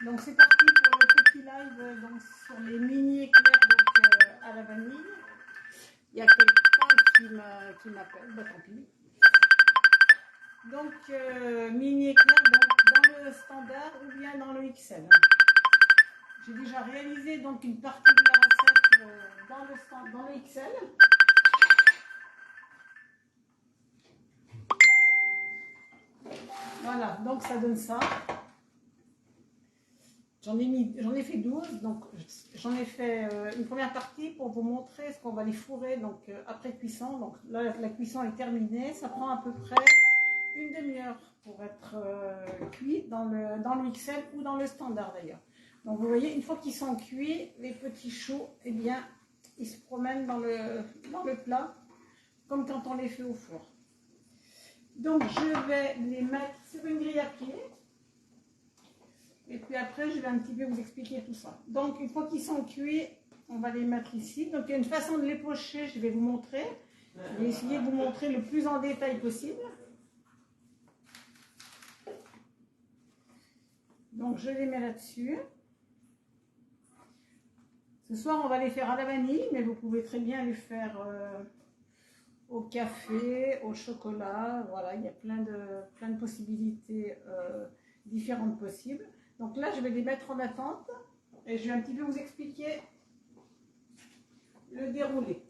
Donc c'est parti pour le petit live donc, sur les mini éclairs donc, à la vanille. Il y a quelqu'un qui m'appelle, bah tant pis. Donc mini éclairs donc, dans le standard ou bien dans le XL. J'ai déjà réalisé donc une partie de la recette dans le XL. Voilà, donc ça donne ça. J'en ai fait 12, donc j'en ai fait une première partie pour vous montrer ce qu'on va les fourrer donc, après cuisson. Donc là, la cuisson est terminée, ça prend à peu près une demi-heure pour être cuit dans le XL ou dans le standard d'ailleurs. Donc vous voyez, une fois qu'ils sont cuits, les petits choux, eh bien, ils se promènent dans le plat, comme quand on les fait au four. Donc je vais les mettre sur une grille à pied. Et puis après, je vais un petit peu vous expliquer tout ça. Donc, une fois qu'ils sont cuits, on va les mettre ici. Donc, il y a une façon de les pocher, je vais vous montrer. Je vais essayer de vous montrer le plus en détail possible. Donc, je les mets là-dessus. Ce soir, on va les faire à la vanille, mais vous pouvez très bien les faire au café, au chocolat. Voilà, il y a plein de possibilités différentes possibles. Donc là, je vais les mettre en attente et je vais un petit peu vous expliquer le déroulé.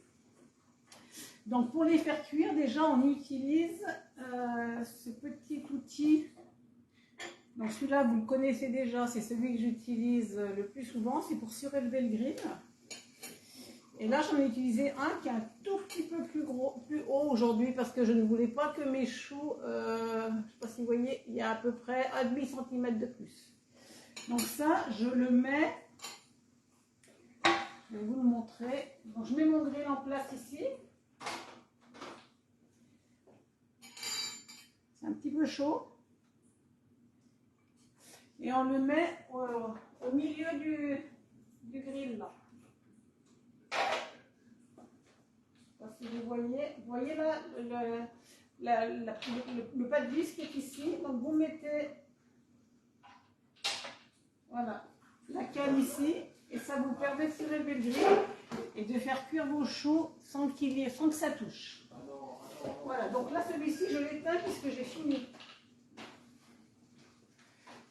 Donc pour les faire cuire, déjà on utilise ce petit outil. Donc celui-là, vous le connaissez déjà, c'est celui que j'utilise le plus souvent, c'est pour surélever le grill. Et là, j'en ai utilisé un qui est un tout petit peu plus haut aujourd'hui parce que je ne voulais pas que mes choux, je ne sais pas si vous voyez, il y a à peu près 1,5 cm de plus. Donc ça, je le mets, je vais vous le montrer. Donc je mets mon grill en place ici. C'est un petit peu chaud. Et on le met au milieu du grill là. Je ne sais pas si vous voyez là le pas de vis qui est ici. Donc vous mettez voilà, la canne ici et ça vous permet de surélever le grill et de faire cuire vos choux sans que ça touche. Voilà, donc là celui-ci je l'éteins puisque j'ai fini.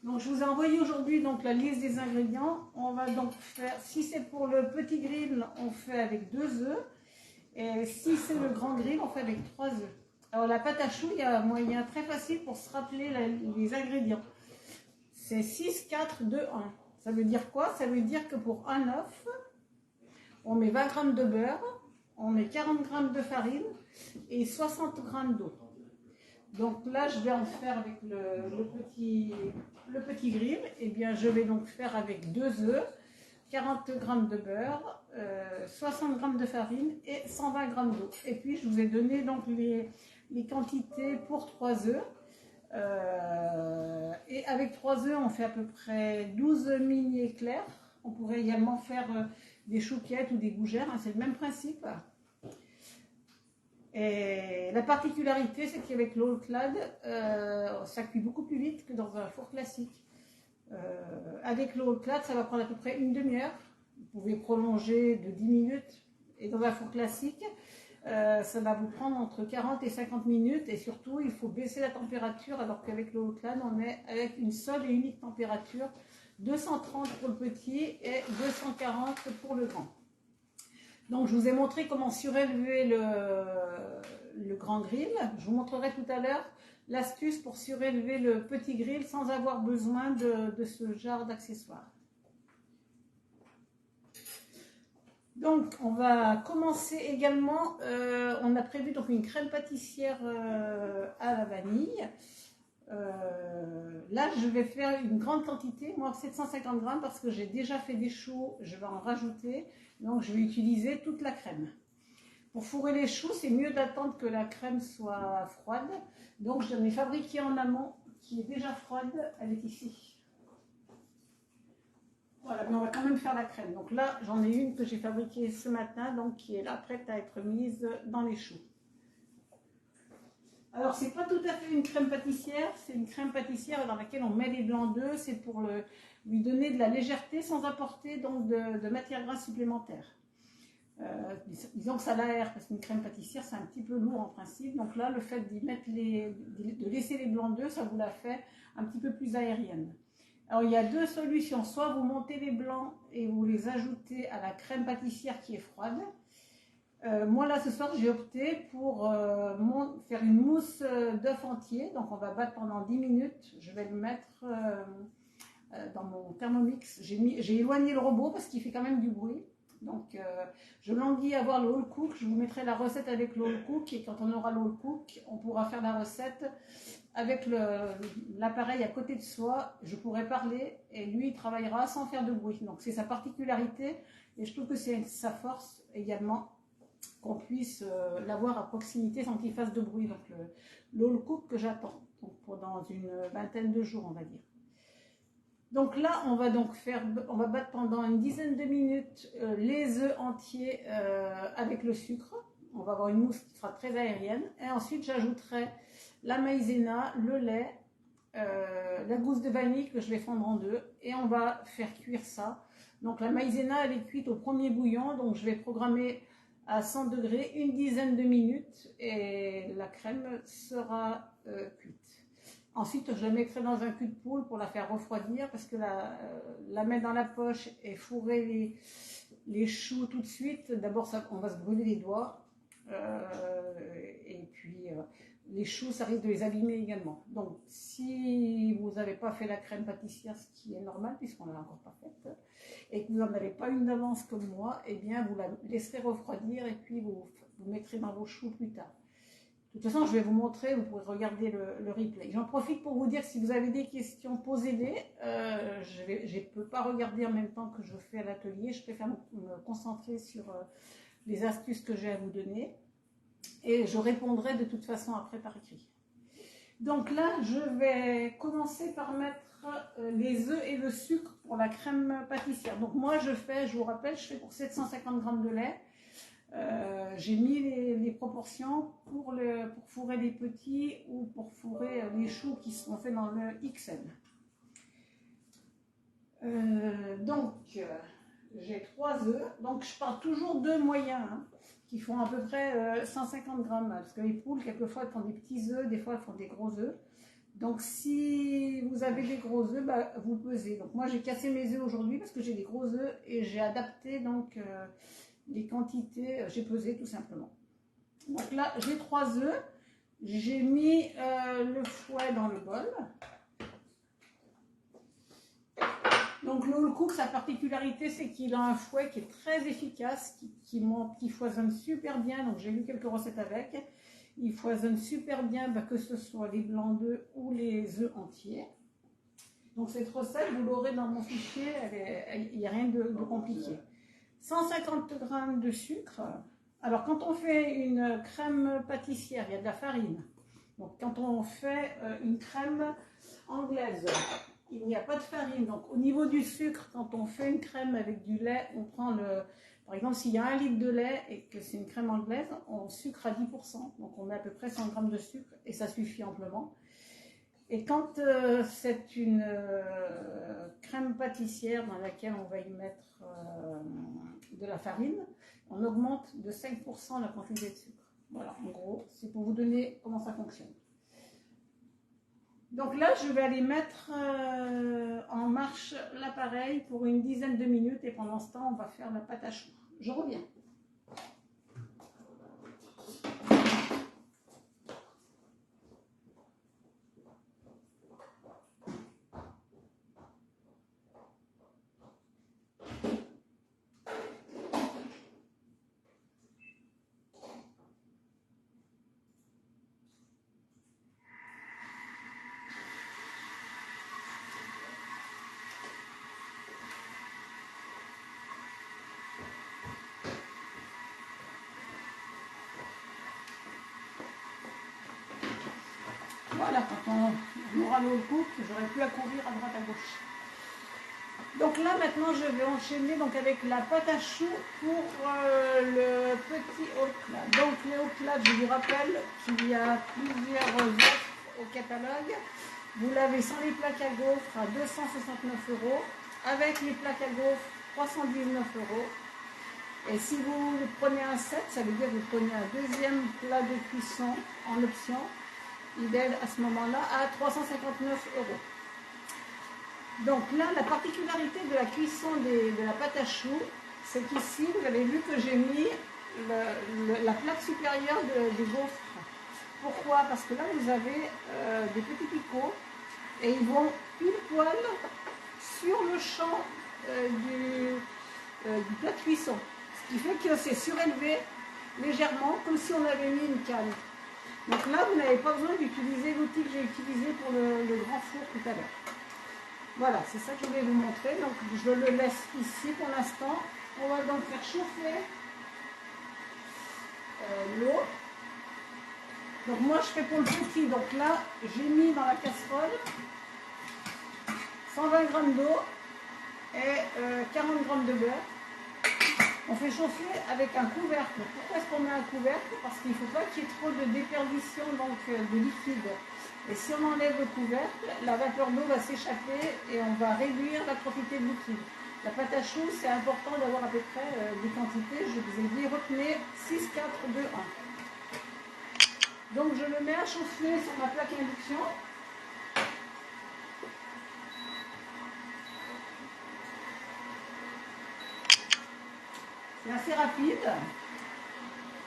Donc je vous ai envoyé aujourd'hui donc la liste des ingrédients. On va donc faire, si c'est pour le petit grill, on fait avec 2 œufs. Et si c'est le grand grill, on fait avec 3 œufs. Alors la pâte à choux, il y a un moyen très facile pour se rappeler les ingrédients. C'est 6, 4, 2, 1. Ça veut dire quoi? Ça veut dire que pour un œuf, on met 20 g de beurre, on met 40 g de farine et 60 g d'eau. Donc là, je vais en faire avec le petit grill. Eh bien, je vais donc faire avec 2 œufs, 40 g de beurre, 60 g de farine et 120 g d'eau. Et puis, je vous ai donné donc les quantités pour 3 œufs. Et avec 3 œufs, on fait à peu près 12 mini éclairs. On pourrait également faire des chouquettes ou des gougères, hein, c'est le même principe. Et la particularité, c'est qu'avec l'eau clad, ça cuit beaucoup plus vite que dans un four classique. Avec l'eau clad, ça va prendre à peu près une demi-heure. Vous pouvez prolonger de 10 minutes. Et dans un four classique, ça va vous prendre entre 40 et 50 minutes. Et surtout, il faut baisser la température, alors qu'avec l'eau clad, on est avec une seule et unique température, 230 pour le petit et 240 pour le grand. Donc, je vous ai montré comment surélever le grand grill. Je vous montrerai tout à l'heure l'astuce pour surélever le petit grill sans avoir besoin de ce genre d'accessoires. Donc, on va commencer également. On a prévu donc une crème pâtissière à la vanille. Là, je vais faire une grande quantité, moi 750 g parce que j'ai déjà fait des choux, je vais en rajouter. Donc, je vais utiliser toute la crème. Pour fourrer les choux, c'est mieux d'attendre que la crème soit froide. Donc, je l'ai fabriquée en amont, qui est déjà froide. Elle est ici. Voilà, mais on va quand même faire la crème. Donc là, j'en ai une que j'ai fabriquée ce matin, donc qui est là, prête à être mise dans les choux. Alors, c'est pas tout à fait une crème pâtissière, c'est une crème pâtissière dans laquelle on met les blancs d'œufs, c'est pour lui donner de la légèreté sans apporter donc de matière grasse supplémentaire. Disons que ça l'aère, parce qu'une crème pâtissière c'est un petit peu lourd en principe, donc là le fait de laisser les blancs d'œufs, ça vous la fait un petit peu plus aérienne. Alors il y a deux solutions, soit vous montez les blancs et vous les ajoutez à la crème pâtissière qui est froide. Moi là ce soir j'ai opté pour faire une mousse d'œuf entier, donc on va battre pendant 10 minutes, je vais le mettre dans mon Thermomix, j'ai éloigné le robot parce qu'il fait quand même du bruit. Donc je languis à voir le whole cook, je vous mettrai la recette avec le whole cook et quand on aura le whole cook, on pourra faire la recette avec l'appareil à côté de soi, je pourrai parler et lui il travaillera sans faire de bruit. Donc c'est sa particularité et je trouve que c'est sa force également qu'on puisse l'avoir à proximité sans qu'il fasse de bruit. Donc le whole cook que j'attends dans une vingtaine de jours on va dire. Donc là, on va battre pendant une dizaine de minutes les œufs entiers avec le sucre. On va avoir une mousse qui sera très aérienne. Et ensuite, j'ajouterai la maïzena, le lait, la gousse de vanille que je vais fondre en deux. Et on va faire cuire ça. Donc la maïzena, elle est cuite au premier bouillon. Donc je vais programmer à 100 degrés une dizaine de minutes. Et la crème sera cuite. Ensuite, je la mettrai dans un cul de poule pour la faire refroidir parce que la mettre dans la poche et fourrer les choux tout de suite, d'abord on va se brûler les doigts et puis les choux, ça risque de les abîmer également. Donc, si vous n'avez pas fait la crème pâtissière, ce qui est normal puisqu'on ne l'a encore pas faite, et que vous n'en avez pas une d'avance comme moi, eh bien, vous la laisserez refroidir et puis vous mettrez dans vos choux plus tard. De toute façon, je vais vous montrer, vous pourrez regarder le replay. J'en profite pour vous dire que si vous avez des questions, posez-les. Je ne peux pas regarder en même temps que je fais à l'atelier. Je préfère me concentrer sur les astuces que j'ai à vous donner. Et je répondrai de toute façon après par écrit. Donc là, je vais commencer par mettre les œufs et le sucre pour la crème pâtissière. Donc moi, je vous rappelle, je fais pour 750 g de lait. J'ai mis les proportions pour fourrer les petits ou pour fourrer les choux qui seront faits dans le XL. Donc j'ai 3 œufs, donc je pars toujours d'œufs moyens qui font à peu près 150 grammes parce que les poules quelquefois elles font des petits œufs, des fois elles font des gros œufs. Donc si vous avez des gros œufs, vous pesez. Donc moi j'ai cassé mes œufs aujourd'hui parce que j'ai des gros œufs et j'ai adapté donc les quantités, j'ai pesé tout simplement. Donc là, j'ai 3 œufs. J'ai mis le fouet dans le bol. Donc le whole cook, sa particularité, c'est qu'il a un fouet qui est très efficace, qui foisonne super bien. Donc j'ai vu quelques recettes avec. Il foisonne super bien, que ce soit les blancs d'œufs ou les œufs entiers. Donc cette recette, vous l'aurez dans mon fichier, il n'y a rien de compliqué. 150 g de sucre. Alors quand on fait une crème pâtissière, il y a de la farine. Donc quand on fait une crème anglaise, il n'y a pas de farine. Donc au niveau du sucre, quand on fait une crème avec du lait, on prend par exemple s'il y a 1 litre de lait et que c'est une crème anglaise, on sucre à 10%. Donc on met à peu près 100 g de sucre et ça suffit amplement. Et quand c'est une crème pâtissière dans laquelle on va y mettre de la farine, on augmente de 5% la quantité de sucre. Voilà, en gros, c'est pour vous donner comment ça fonctionne. Donc là, je vais aller mettre en marche l'appareil pour une dizaine de minutes et pendant ce temps, on va faire la pâte à choux. Je reviens. Voilà, quand on aura le whole cook, j'aurai plus à courir à droite à gauche. Donc là maintenant je vais enchaîner donc avec la pâte à choux pour le petit hot plat. Donc les hot plats, je vous rappelle qu'il y a plusieurs offres au catalogue. Vous l'avez sans les plaques à gaufres à 269 €, avec les plaques à gaufres 319 €. Et si vous prenez un set, ça veut dire que vous prenez un deuxième plat de cuisson en option. Il est à ce moment-là à 359 €. Donc là, la particularité de la cuisson de la pâte à choux, c'est qu'ici, vous avez vu que j'ai mis la plaque supérieure des gaufres. Pourquoi? Parce que là, vous avez des petits picots et ils vont pile poil sur le champ du plat de cuisson. Ce qui fait que c'est surélevé légèrement, comme si on avait mis une canne. Donc là, vous n'avez pas besoin d'utiliser l'outil que j'ai utilisé pour le grand four tout à l'heure. Voilà, c'est ça que je voulais vous montrer. Donc je le laisse ici pour l'instant. On va donc faire chauffer l'eau. Donc moi je fais pour le petit. Donc là, j'ai mis dans la casserole 120 g d'eau et 40 g de beurre. On fait chauffer avec un couvercle. Pourquoi est-ce qu'on met un couvercle? Parce qu'il ne faut pas qu'il y ait trop de déperdition donc, de liquide. Et si on enlève le couvercle, la vapeur d'eau va s'échapper et on va réduire la quantité de liquide. La pâte à choux, c'est important d'avoir à peu près des quantités. Je vous ai dit, retenez 6, 4, 2, 1. Donc je le mets à chauffer sur ma plaque induction. C'est assez rapide.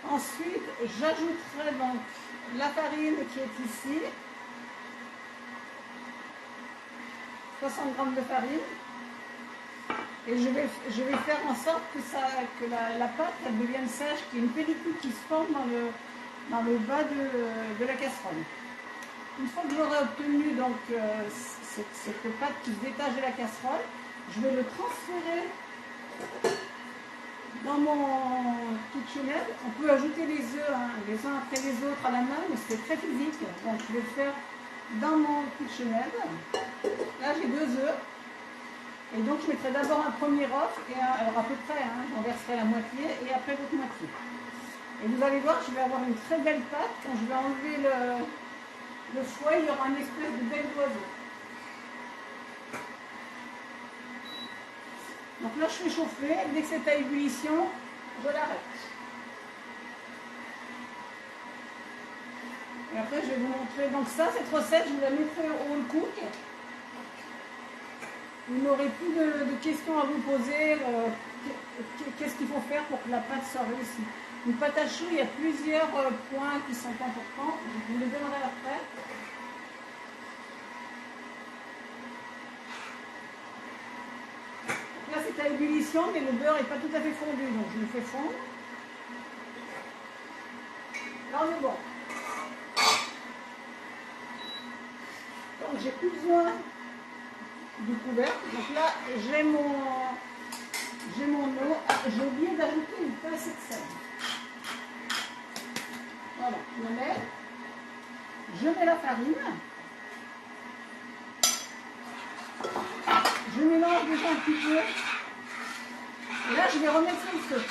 Ensuite, j'ajouterai donc la farine qui est ici. 60 g de farine. Et je vais faire en sorte que la pâte elle devienne sèche, qu'il y ait une pellicule qui se forme dans le bas de la casserole. Une fois que j'aurai obtenu donc, cette pâte qui se détache de la casserole, je vais le transférer dans mon KitchenAid. On peut ajouter les œufs les uns après les autres à la main, mais c'est très physique. Donc je vais le faire dans mon KitchenAid. Là j'ai 2 œufs. Et donc je mettrai d'abord un premier œuf, alors à peu près, j'en verserai la moitié et après l'autre moitié. Et vous allez voir, je vais avoir une très belle pâte. Quand je vais enlever le foie, il y aura une espèce de belle oiseau. Donc là je fais chauffer, dès que c'est à ébullition, je l'arrête. Et après je vais vous montrer, donc ça, cette recette, je vous la mettrai au hall cook. Vous n'aurez plus de questions à vous poser, qu'est-ce qu'il faut faire pour que la pâte soit réussie. Une pâte à choux, il y a plusieurs points qui sont importants, je vous les donnerai après. Là c'est à ébullition, mais le beurre n'est pas tout à fait fondu, donc je le fais fondre. Là on est bon. Donc j'ai plus besoin du couvercle. Donc là j'ai mon eau. Ah, j'ai oublié d'ajouter une pincée de sel. Voilà, je la mets. Je mets la farine. Je mélange déjà un petit peu. Et là, je vais remettre sur le feu.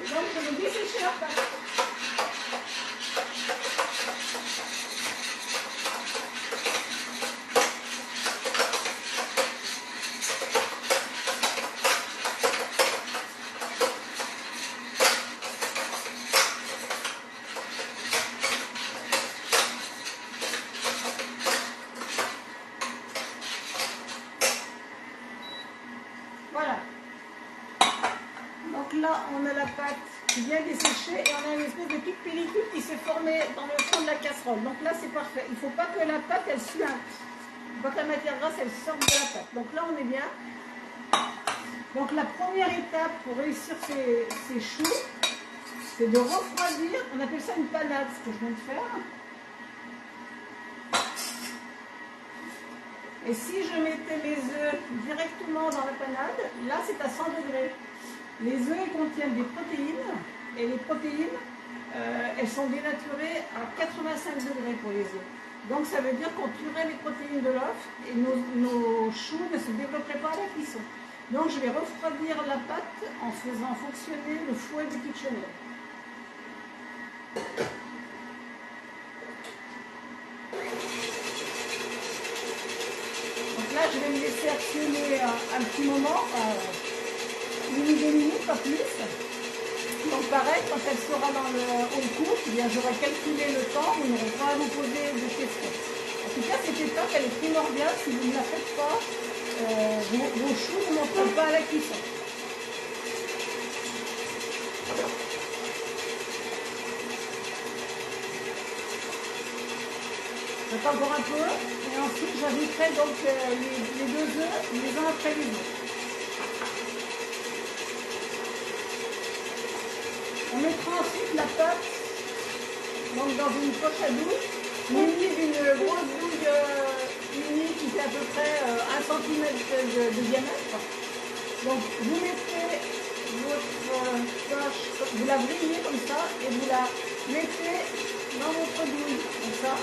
Et donc, je vais dessécher la pâte. Voilà. Donc là, on a la pâte qui vient dessécher et on a une espèce de petite pellicule qui s'est formée dans le fond de la casserole. Donc là, c'est parfait. Il ne faut pas que la pâte, elle suinte. Il faut pas que la matière grasse, elle sorte de la pâte. Donc là, on est bien. Donc la première étape pour réussir ces choux, c'est de refroidir. On appelle ça une panade, ce que je viens de faire. Et si je mettais les œufs directement dans la panade, là c'est à 100 degrés. Les œufs contiennent des protéines, et les protéines, elles sont dénaturées à 85 degrés pour les œufs. Donc ça veut dire qu'on tuerait les protéines de l'œuf et nos choux ne se développeraient pas à la cuisson. Donc je vais refroidir la pâte en faisant fonctionner le fouet du KitchenAid. Donc là je vais me laisser actionner un petit moment, 1 ou 2 minutes, pas plus. Donc pareil, quand elle sera dans le home cook, eh bien j'aurai calculé le temps, vous n'aurez pas à vous poser de questions. En tout cas, cette étape, elle est primordiale. Si vous ne la faites pas, vos choux ne monteront pas à la cuisson. J'attends encore un peu, et ensuite j'ajouterai donc les 2 œufs, les uns après les autres. On mettra ensuite la pâte donc dans une poche à douille, munie d'une grosse douille unie qui fait à peu près 1 cm de diamètre. Donc vous mettez votre poche, vous la vrillez comme ça et vous la mettez dans votre douille, comme ça.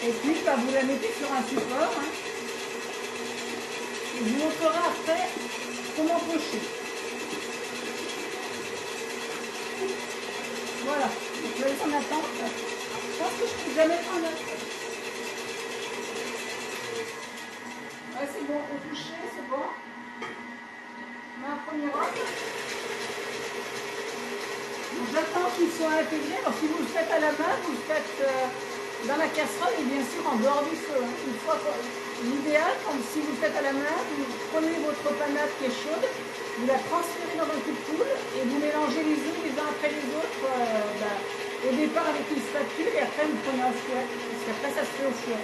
Et puis vous la mettez sur un support. Hein. Et je vous montrerai après comment pocher. Voilà, je vais laisser en attente. Je pense que je peux déjà mettre en œuf. Ouais, c'est bon, au toucher, c'est bon. On a un premier ordre. J'attends qu'ils soient intégrés. Alors si vous le faites à la main, vous le faites dans la casserole et bien sûr en dehors du feu. Hein. Une fois l'idéal, si vous le faites à la main, vous prenez votre panade qui est chaude, vous la transférez dans un coup de poule et vous mélangez les œufs les uns après les autres au départ avec une spatule et après vous prenez un fouet, parce qu'après ça se fait au fouet.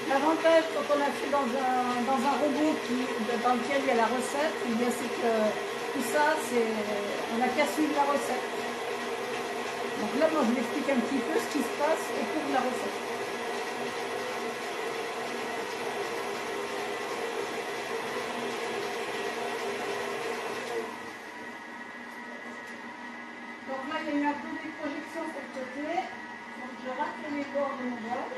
L'avantage quand on a fait dans un robot dans lequel il y a la recette, c'est que tout ça, on n'a qu'à suivre la recette. Donc là, moi, je vous explique un petit peu ce qui se passe au cours de la recette. Donc là, il y a eu un peu de projection sur le côté. Donc je rate les bords de mon bol.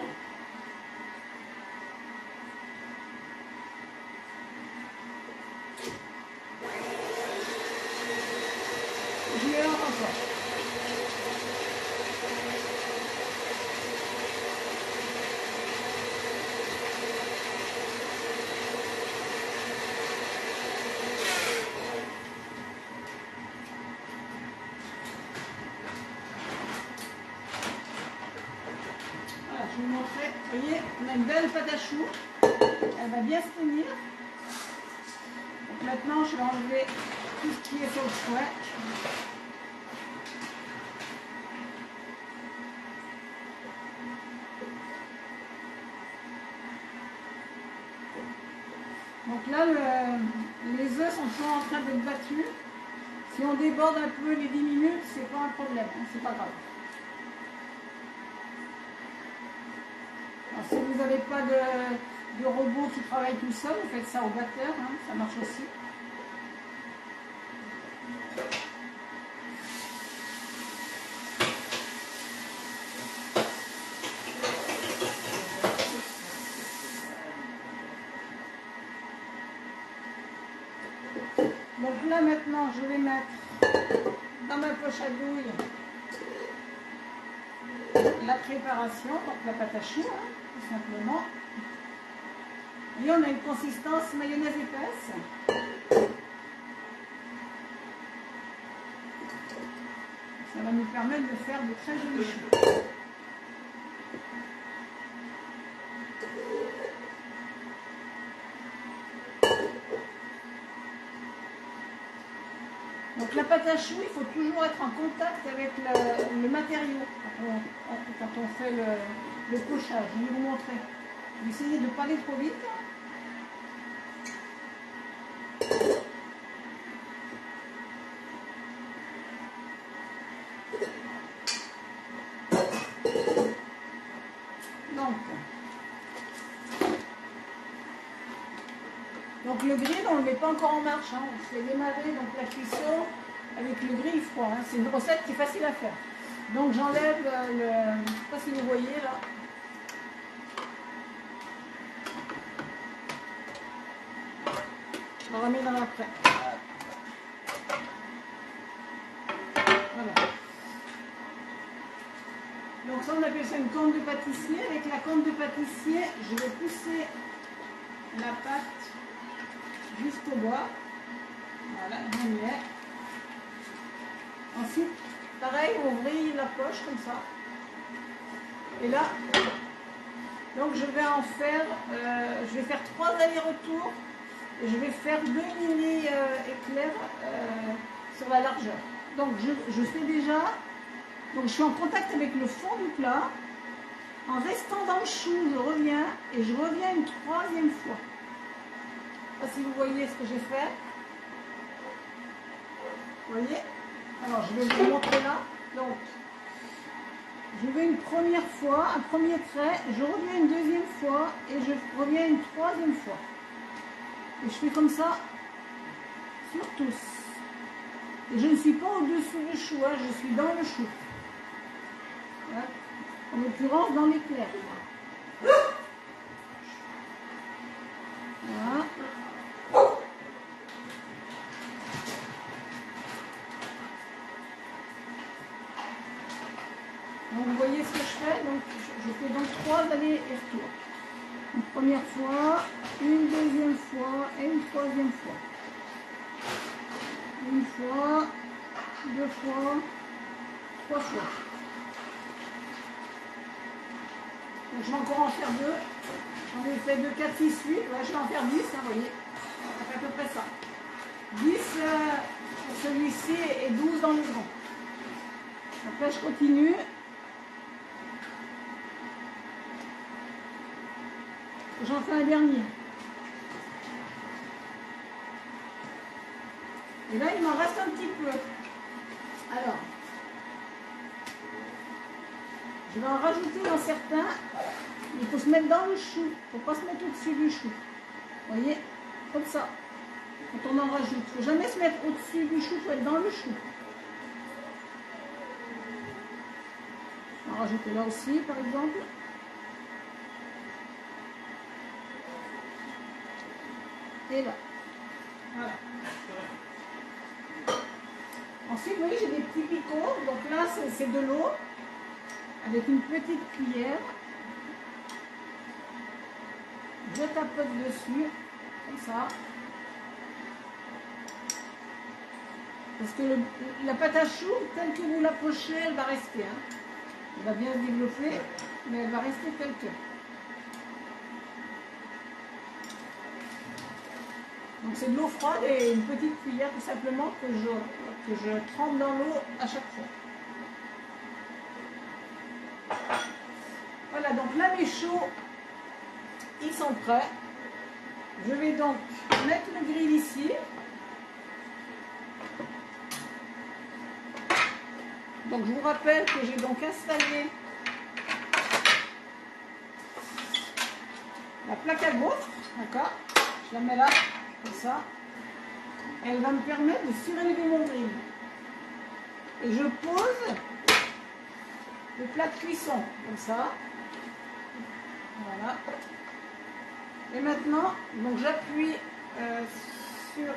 Je mets encore. Je vous montrerai. Vous voyez, on a une belle pâte à choux. Elle va bien se tenir. Donc maintenant, je vais enlever tout ce qui est sur le fouet. Donc là, les œufs sont toujours en train d'être battus. Si on déborde un peu les 10 minutes, c'est pas un problème, hein, c'est pas grave. Alors, si vous n'avez pas de robot qui travaille tout seul, vous faites ça au batteur, hein, ça marche aussi. Donc là maintenant, je vais mettre dans ma poche à douille la préparation, donc la pâte à choux, hein, tout simplement. Et on a une consistance mayonnaise épaisse. Ça va nous permettre de faire de très jolis choux. Donc la pâte à choux, il faut toujours être en contact avec le matériau quand on fait le pochage. Je vais vous montrer. Essayez de ne pas aller trop vite. Donc, Donc le grill, on ne le met pas encore en marche, hein. On fait démarrer donc la cuisson avec le grill froid. Hein. C'est une recette qui est facile à faire. Donc j'enlève le... Je ne sais pas si vous voyez là. Je le ramènerai après. Voilà. Donc ça on appelle ça une corne de pâtissier. Avec la corne de pâtissier, je vais pousser la pâte jusqu'au bas. Voilà, bien bien. Ensuite, pareil, on ouvre la poche comme ça. Et là, donc je vais en faire, je vais faire 3 allers-retours et je vais faire 2 mini éclairs sur la largeur. Donc je fais déjà, donc je suis en contact avec le fond du plat. En restant dans le chou, je reviens et je reviens une 3e fois. Je ne sais pas si vous voyez ce que j'ai fait. Vous voyez? Alors je vais vous montrer là. Donc je vais une première fois, un premier trait, je reviens une 2e fois et je reviens une 3e fois. Et je fais comme ça sur tous. Et je ne suis pas au-dessus du chou, hein, je suis dans le chou. Voilà. En l'occurrence dans l'éclair. Voilà. Donc vous voyez ce que je fais, donc je fais donc 3 allers et retours. Une première fois, une 2e fois et une 3e fois. Une fois, 2 fois, 3 fois. Donc je vais encore en faire 2. J'en ai fait 2, 4, 6, 8. Ouais, je vais en faire 10, hein, vous voyez. Ça fait à peu près ça. 10 pour celui-ci et 12 dans le grand. Après je continue. J'en fais un dernier. Et là, il m'en reste un petit peu. Alors, je vais en rajouter dans certains. Il faut se mettre dans le chou. Il ne faut pas se mettre au-dessus du chou. Vous voyez? Comme ça. Quand on en rajoute. Il ne faut jamais se mettre au-dessus du chou. Il faut être dans le chou. Je vais en rajouter là aussi, par exemple. Et là. Voilà. Ensuite, vous voyez, j'ai des petits picots. Donc là, c'est de l'eau avec une petite cuillère. Je tapote dessus, comme ça. Parce que la pâte à choux, telle que vous l'approchez, elle va rester. Hein. Elle va bien se développer, mais elle va rester telle que. Donc c'est de l'eau froide et une petite cuillère tout simplement que je trempe dans l'eau à chaque fois. Voilà, donc là mes choux, ils sont prêts. Je vais donc mettre le grill ici. Donc je vous rappelle que j'ai donc installé la plaque à gaufres, d'accord? Je la mets là. Comme ça, elle va me permettre de surélever mon grill. Et je pose le plat de cuisson, comme ça. Voilà. Et maintenant, donc j'appuie sur...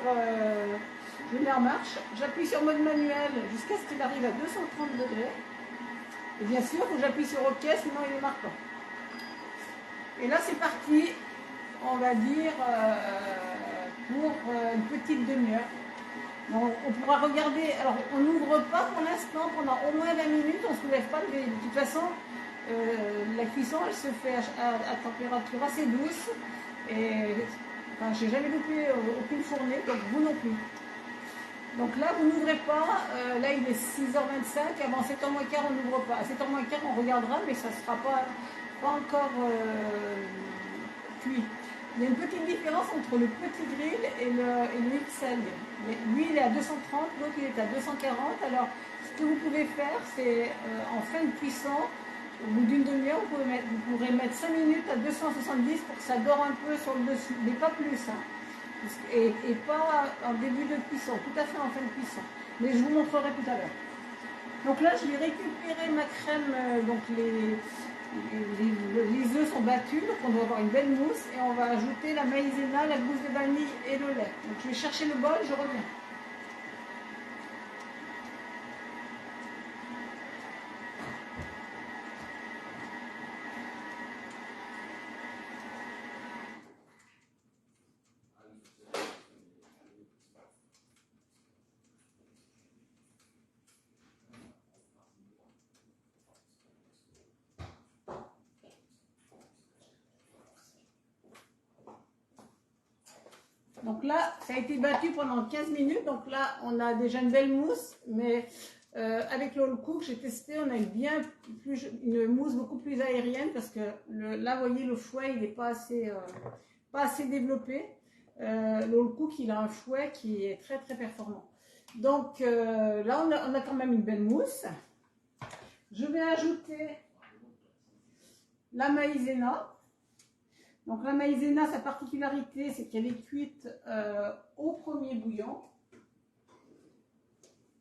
je mets en marche. J'appuie sur mode manuel jusqu'à ce qu'il arrive à 230 degrés. Et bien sûr, il faut que j'appuie sur OK, sinon il est marquant. Et là, c'est parti. On va dire... pour une petite demi-heure. On pourra regarder, alors on n'ouvre pas pour l'instant pendant au moins 20 minutes, on ne se soulève pas, de toute façon la cuisson elle se fait à température assez douce et enfin, j'ai jamais loupé aucune fournée, donc vous non plus. Donc là vous n'ouvrez pas, là il est 6h25, avant 7h moins quart on n'ouvre pas, à 7h moins quart on regardera mais ça ne sera pas encore cuit. Il y a une petite différence entre le petit grill et le XL. Lui, il est à 230, l'autre, il est à 240. Alors, ce que vous pouvez faire, c'est en fin de cuisson, au bout d'une demi-heure, vous pourrez mettre 5 minutes à 270 pour que ça dore un peu sur le dessus, mais pas plus. Hein. Et pas en début de cuisson, tout à fait en fin de cuisson. Mais je vous montrerai tout à l'heure. Donc là, je vais récupérer ma crème, donc les œufs sont battus, donc on doit avoir une belle mousse, et on va ajouter la maïzena, la gousse de vanille et le lait. Donc je vais chercher le bol, je reviens. Donc là, ça a été battu pendant 15 minutes. Donc là, on a déjà une belle mousse. Mais avec le cook, j'ai testé, on a une mousse beaucoup plus aérienne. Parce que là, vous voyez, le fouet, il n'est pas assez développé. Le cook, il a un fouet qui est très, très performant. Donc là, on a quand même une belle mousse. Je vais ajouter la maïzena. Donc la maïzena, sa particularité, c'est qu'elle est cuite au premier bouillon.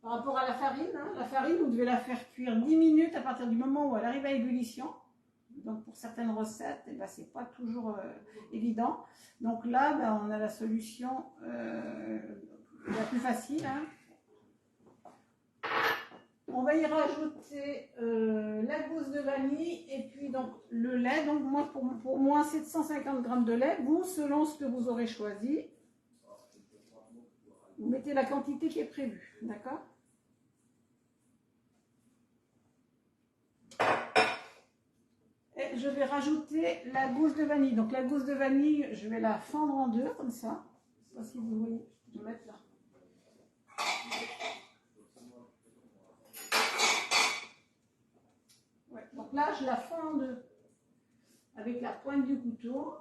Par rapport à la farine, hein, la farine, vous devez la faire cuire 10 minutes à partir du moment où elle arrive à ébullition. Donc pour certaines recettes, eh ben, ce n'est pas toujours évident. Donc là, ben, on a la solution la plus facile. Hein. On va y rajouter la gousse de vanille et puis donc le lait. Donc moi, pour moi, c'est 150 g de lait. Vous, selon ce que vous aurez choisi, vous mettez la quantité qui est prévue. D'accord? Et je vais rajouter la gousse de vanille. Donc la gousse de vanille, je vais la fendre en deux comme ça. Je ne sais pas si vous voyez. Je vais mettre là. Ouais, donc là, je la fends en deux avec la pointe du couteau.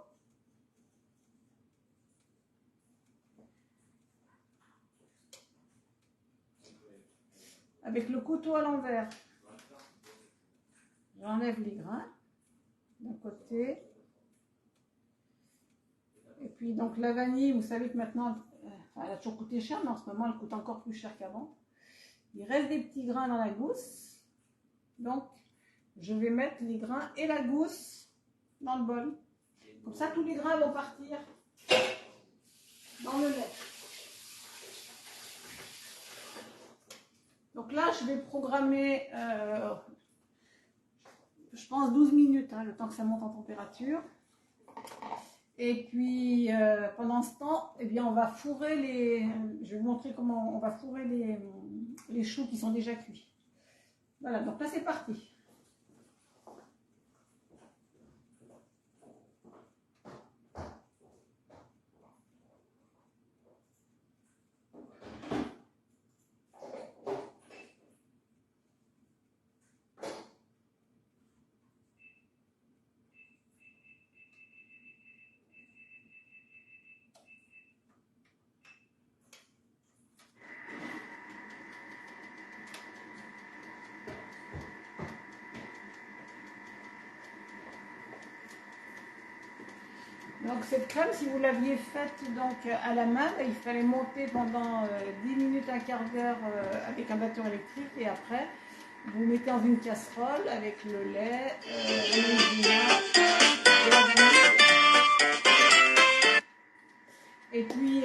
Avec le couteau à l'envers, j'enlève les grains d'un côté. Et puis donc la vanille, vous savez que maintenant, elle a toujours coûté cher, mais en ce moment elle coûte encore plus cher qu'avant. Il reste des petits grains dans la gousse. Donc je vais mettre les grains et la gousse dans le bol. Comme ça, tous les grains vont partir dans le lait. Donc là, je vais programmer, je pense 12 minutes, hein, le temps que ça monte en température. Et puis, pendant ce temps, eh bien, on va fourrer je vais vous montrer comment on va fourrer les choux qui sont déjà cuits. Voilà, donc là, c'est parti. Donc cette crème, si vous l'aviez faite donc à la main, il fallait monter pendant 10 minutes, un quart d'heure avec un batteur électrique et après vous mettez dans une casserole avec le lait, la maïzena et la vanille. Et puis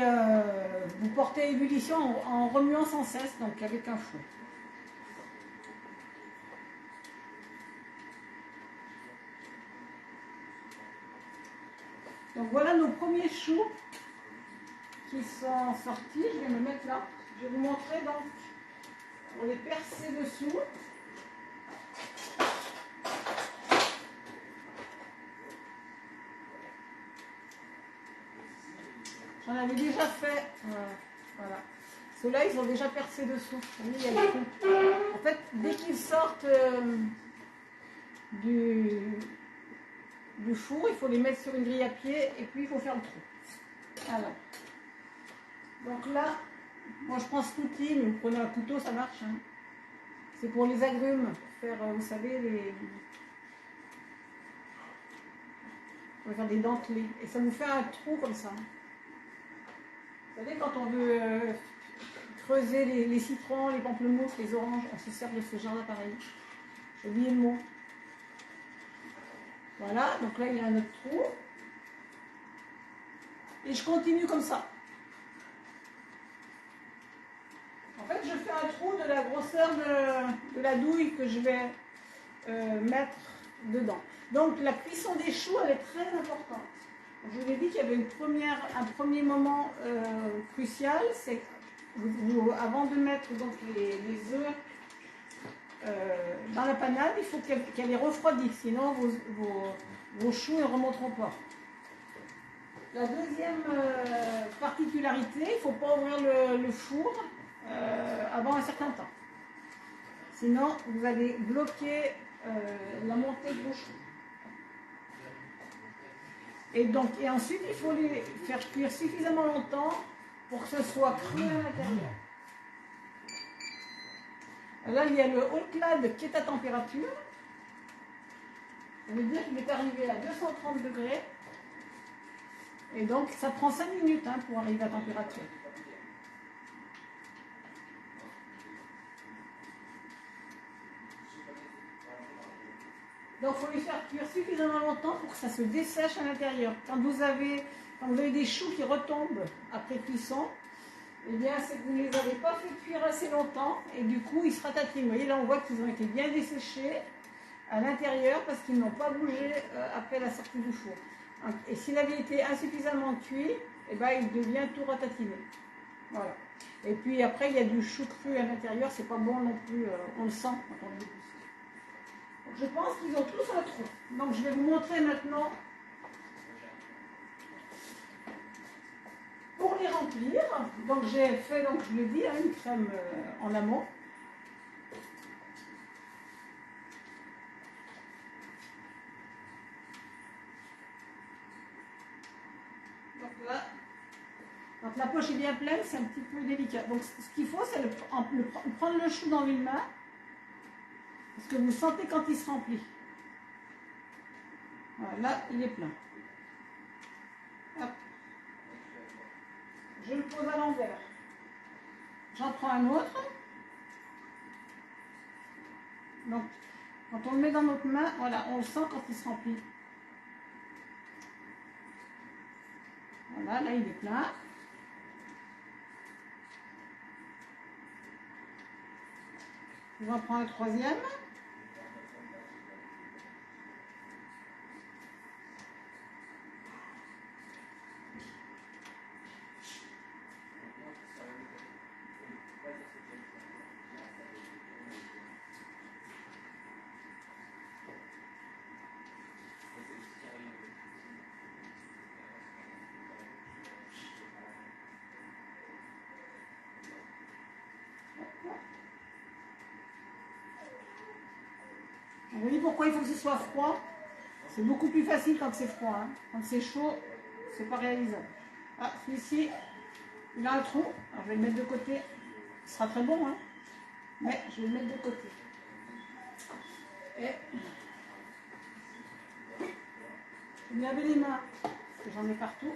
vous portez à ébullition en remuant sans cesse, donc avec un fouet. Donc voilà nos premiers choux qui sont sortis. Je vais me mettre là. Je vais vous montrer donc pour les percer dessous. J'en avais déjà fait. Voilà. Ceux-là, ils ont déjà percé dessous. Vous voyez, il y a des trous. En fait, dès qu'ils sortent du four, il faut les mettre sur une grille à pied et puis il faut faire le trou. Alors. Donc là, moi je prends ce outil, mais vous prenez un couteau, ça marche. Hein. C'est pour les agrumes, pour faire, vous savez, pour faire des dentelés. Et ça vous fait un trou comme ça. Vous savez, quand on veut creuser les citrons, les pamplemousses, les oranges, on se sert de ce genre d'appareil. J'ai oublié le mot. Voilà, donc là il y a un autre trou. Et je continue comme ça. En fait, je fais un trou de la grosseur de la douille que je vais mettre dedans. Donc la cuisson des choux, elle est très importante. Je vous ai dit qu'il y avait un premier moment crucial, c'est avant de mettre donc, les œufs dans la panade, il faut qu'elle ait refroidi, sinon vos choux ne remonteront pas. La deuxième particularité, il ne faut pas ouvrir le four avant un certain temps. Sinon, vous allez bloquer la montée de vos choux. Et ensuite, il faut les faire cuire suffisamment longtemps pour que ce soit cru à l'intérieur. Là, il y a le haut-clad qui est à température. Ça veut dire qu'il est arrivé à 230 degrés. Et donc, ça prend 5 minutes pour arriver à température. Donc, il faut les faire cuire suffisamment longtemps pour que ça se dessèche à l'intérieur. Quand vous avez des choux qui retombent après cuisson, eh bien, c'est que vous ne les avez pas fait cuire assez longtemps et du coup, ils se ratatinent. Vous voyez, là, on voit qu'ils ont été bien desséchés à l'intérieur parce qu'ils n'ont pas bougé après la sortie du four. Et s'il avait été insuffisamment cuit, eh ben, il devient tout ratatiné. Voilà. Et puis après, il y a du chou cru à l'intérieur, c'est pas bon non plus, on le sent quand on le déguste. Je pense qu'ils ont tous un trou. Donc je vais vous montrer maintenant pour les remplir. Donc j'ai fait, donc, je le dis, une crème en amont. Donc là, quand la poche est bien pleine, c'est un petit peu délicat. Donc ce qu'il faut, c'est prendre le chou dans une main. Parce que vous sentez quand il se remplit. Voilà, là, il est plein. Hop. Je le pose à l'envers. J'en prends un autre. Donc, quand on le met dans notre main, voilà, on le sent quand il se remplit. Voilà, là, il est plein. Je vais en prendre un troisième. Vous voyez pourquoi il faut que ce soit froid? C'est beaucoup plus facile quand c'est froid. Quand c'est chaud, c'est pas réalisable. Ah, celui-ci, il a un trou. Alors je vais le mettre de côté. Ce sera très bon, mais je vais le mettre de côté. Et je vais me laver les mains, parce que j'en ai partout.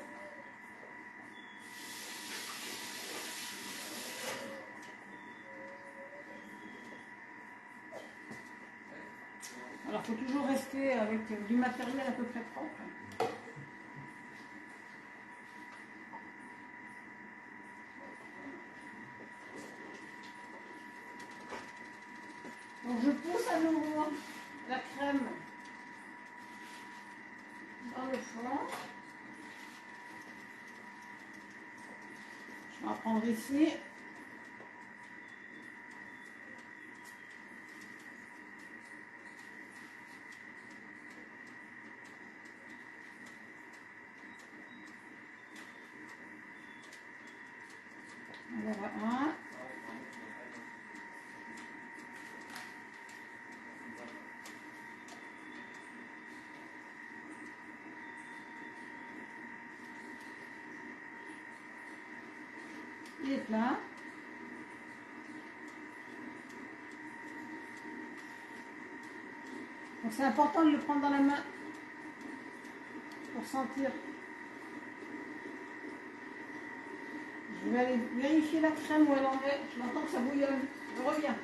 Alors, il faut toujours rester avec du matériel à peu près propre. Donc, je pousse à nouveau la crème dans le fond. Je vais en prendre ici. Voilà un. Il est plein. Donc c'est important de le prendre dans la main pour sentir. Je vais aller vérifier la crème où elle en est. Je m'entends que ça bouillonne. Je reviens.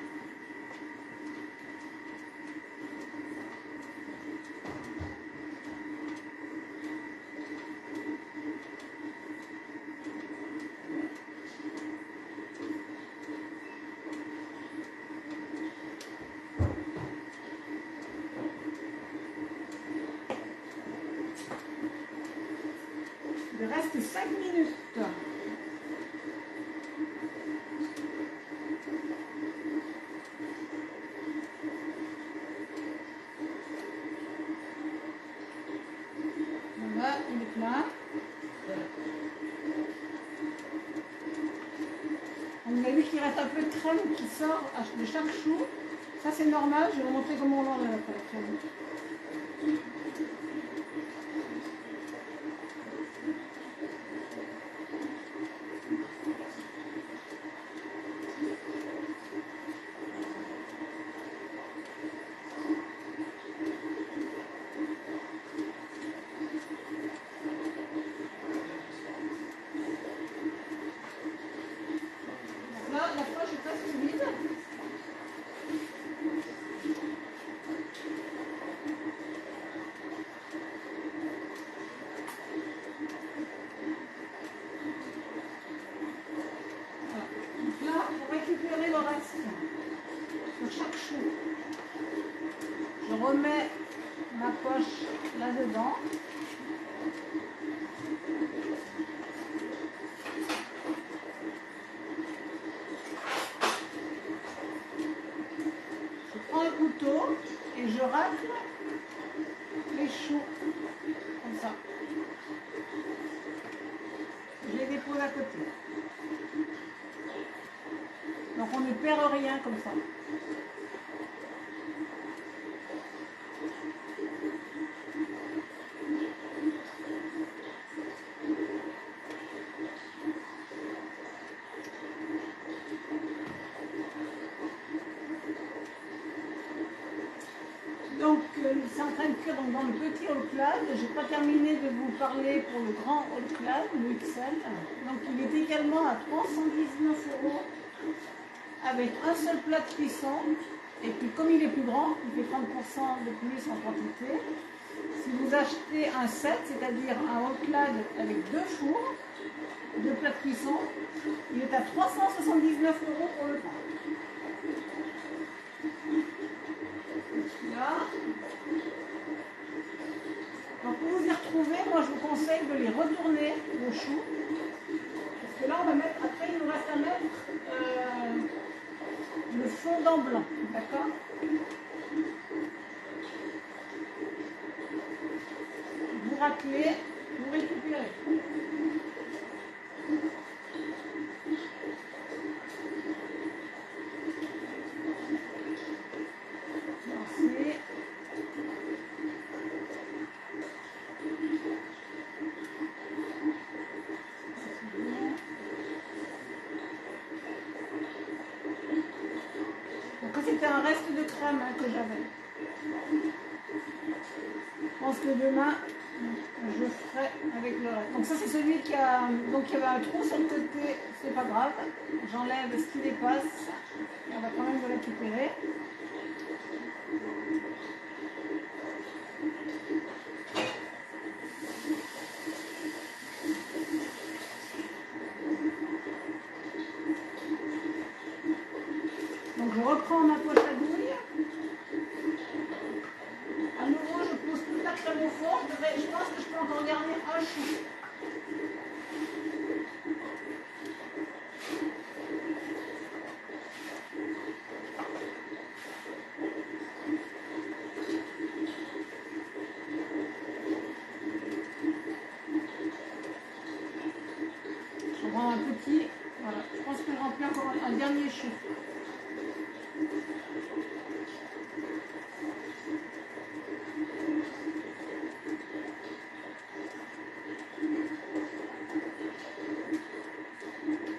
Il reste 5 minutes. Voilà, il est plein. On a vu qu'il reste un peu de crème qui sort de chaque chou. Ça c'est normal, je vais vous montrer comment on l'enlève après la crème. Là, la poche est presque vide. Voilà. Donc là, pour récupérer le reste sur chaque chou, je remets ma poche là-dedans. Je prends un couteau et je racle les choux comme ça. Je les dépose à côté. Donc on ne perd rien comme ça. Donc c'est en train de cuire donc, dans le petit all clad. Je n'ai pas terminé de vous parler pour le grand all clad, le XL. Donc il est également à 319 € avec un seul plat de cuisson. Et puis comme il est plus grand, il fait 30% de plus en quantité. Si vous achetez un set, c'est-à-dire un all clad avec 2 fours, 2 plats de cuisson, il est à 379 € pour le prix. Là. Donc pour vous y retrouver, moi je vous conseille de les retourner vos choux. Parce que là on va mettre, après il nous reste à mettre le fondant blanc, d'accord? Vous raclez, vous récupérez. Lancez. C'était un reste de crème que j'avais. Je pense que demain, je ferai avec le reste. Donc ça c'est celui qui a... Donc il y avait un trou sur le côté, c'est pas grave. J'enlève ce qui dépasse. Et on va quand même le récupérer. Donc je reprends ma poche à douille. À nouveau, je pose toute la crème au fond. Je pense que je peux encore garder un chou. Je prends un petit. Voilà. Je pense que je remplis encore un dernier chou.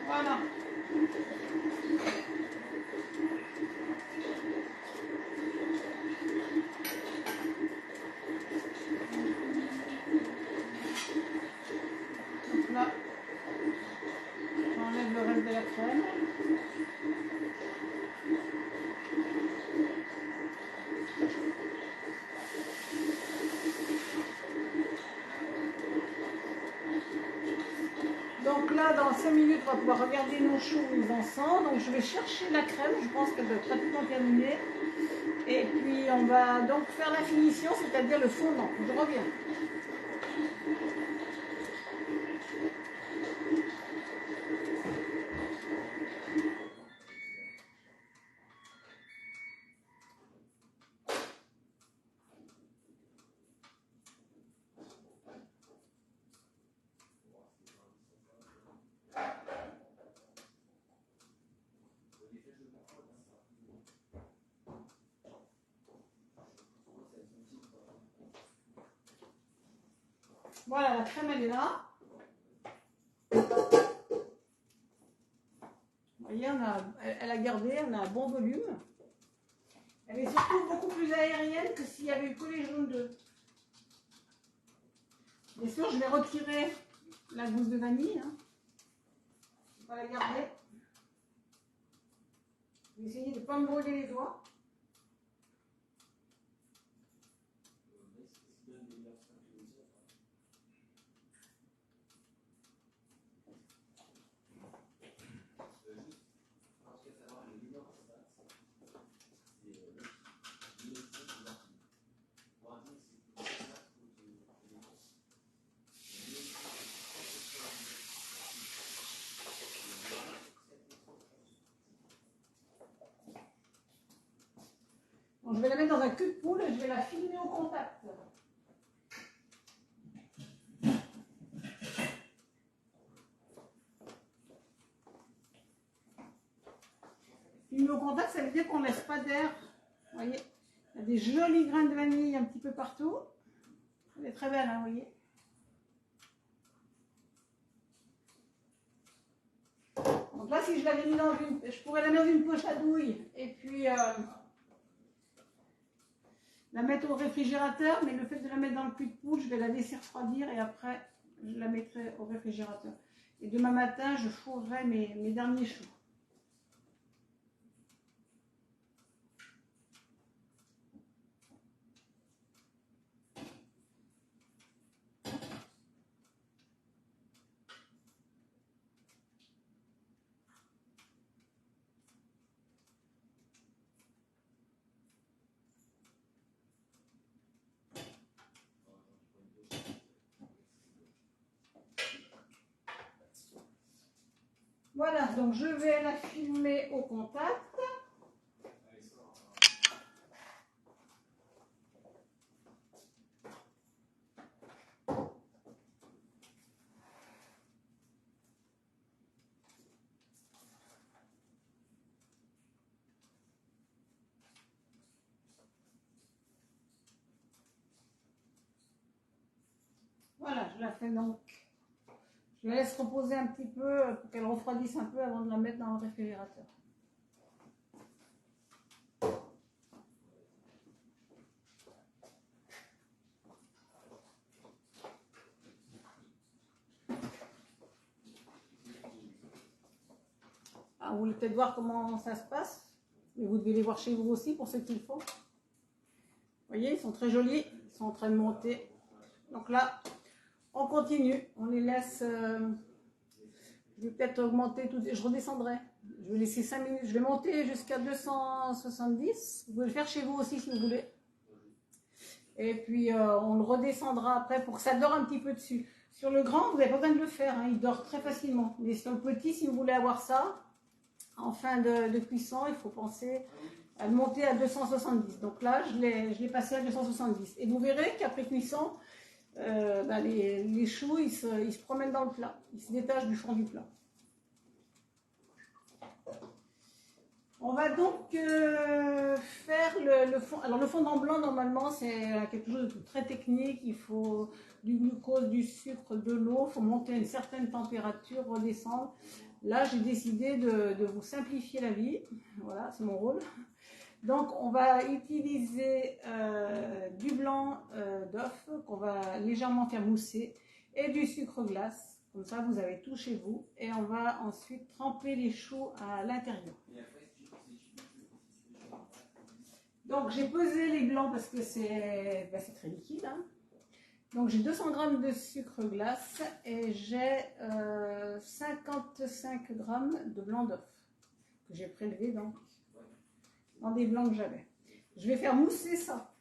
Voilà. Donc là, j'enlève crème. Donc là, dans 5 minutes, on va pouvoir regarder nos choux où ils en sont. Donc je vais chercher la crème, je pense qu'elle doit être pratiquement terminée. Et puis on va donc faire la finition, c'est-à-dire le fondant. Je reviens. Voilà, la crème elle est là. Vous voyez, elle a gardé, on a un bon volume. Elle est surtout beaucoup plus aérienne que s'il y avait eu que les jaunes d'œufs. Bien sûr, je vais retirer la gousse de vanille. Hein. On va la garder. Je vais essayer de ne pas me brûler les doigts. Bon, je vais la mettre dans un cul de poule et je vais la filmer au contact. Filmer au contact, ça veut dire qu'on ne laisse pas d'air. Vous voyez, il y a des jolis grains de vanille un petit peu partout. Elle est très belle, hein, vous voyez. Donc là, si je l'avais mis dans une... Je pourrais la mettre dans une poche à douille et puis la mettre au réfrigérateur, mais le fait de la mettre dans le cul de poule, je vais la laisser refroidir et après, je la mettrai au réfrigérateur. Et demain matin, je fourrerai mes derniers choux. Voilà, donc je vais la filmer au contact. Voilà, je la fais donc. Je la laisse reposer un petit peu pour qu'elle refroidisse un peu avant de la mettre dans le réfrigérateur. Ah, vous voulez peut-être voir comment ça se passe, mais vous devez les voir chez vous aussi pour ceux qui le font. Vous voyez, ils sont très jolis, ils sont en train de monter. Donc là, on continue, on les laisse. Je vais peut-être augmenter tout, je redescendrai. Je vais laisser 5 minutes, je vais monter jusqu'à 270. Vous pouvez le faire chez vous aussi si vous voulez. Et puis on le redescendra après pour que ça dore un petit peu dessus. Sur le grand, vous n'avez pas besoin de le faire, hein, il dort très facilement. Mais sur le petit, si vous voulez avoir ça, en fin de cuisson, il faut penser à le monter à 270. Donc là, je l'ai passé à 270. Et vous verrez qu'après cuisson, les choux, ils se promènent dans le plat. Ils se détachent du fond du plat. On va donc faire le fond. Alors le fondant blanc, normalement, c'est quelque chose de très technique. Il faut du glucose, du sucre, de l'eau. Il faut monter à une certaine température, redescendre. Là, j'ai décidé de vous simplifier la vie. Voilà, c'est mon rôle. Donc, on va utiliser du blanc d'œuf qu'on va légèrement faire mousser et du sucre glace Comme ça, vous avez tout chez vous. Et on va ensuite tremper les choux à l'intérieur. Donc, j'ai pesé les blancs parce que c'est très liquide. Hein. Donc, j'ai 200 g de sucre glace et j'ai 55 g de blanc d'œuf que j'ai prélevé dans des blancs que j'avais. Je vais faire mousser ça.